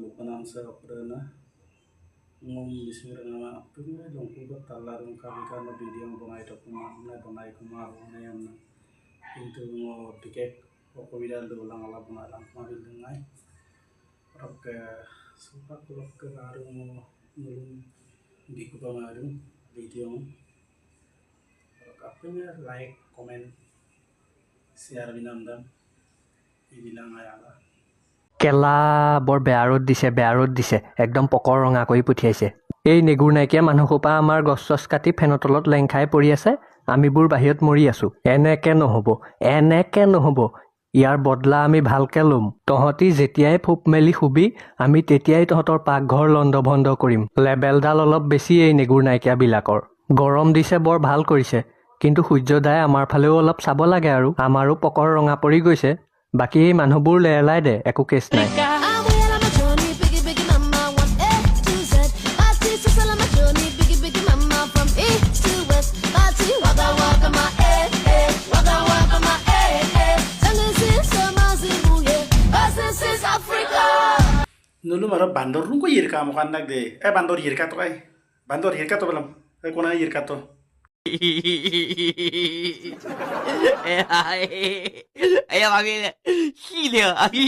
lupanan sa na ngom bising nga pagna dong ko talarong kami ka na video bangai to kuma na bangai kuma na yan কিন্তু tiket অসুবিধা lang ala bangalang mabil dengai rok supak lok ke arung mulung di ku bangarung video rok apanya like comment share binamdam ibilang ayala কেলা বৰ বেয়া ৰ'দ দিছে একদম পকৰ ৰঙা কৰি পঠিয়াইছে এই নেগুৰ নাইকিয়া মানুহসোপা আমাৰ গছ চছ কাটি ফেনৰ তলত লেং খাই পৰি আছে আমিবোৰ বাহিৰত মৰি আছো এনেকে নহ'ব ইয়াৰ বদলা আমি ভালকে ল'ম তহঁতি যেতিয়াই ফুপ মেলি শুবি আমি তেতিয়াই তহঁতৰ পাকঘৰ লণ্ড ভণ্ড কৰিম লেবেলডাল অলপ বেছি এই নেগুৰ নাইকিয়া বিলাকৰ গৰম দিছে বৰ ভাল কৰিছে কিন্তু সূৰ্যদাই আমাৰ ফালেও অলপ চাব লাগে আৰু আমাৰো পকৰ ৰঙা পৰি গৈছে বাকী এই মানুহবোৰ লেৰলাই দে একো কেছ নাই nulu mara bandor nungko yirka mo kan nagde bandor yirka to belam kona yirka to Ay, ay, ay, ay,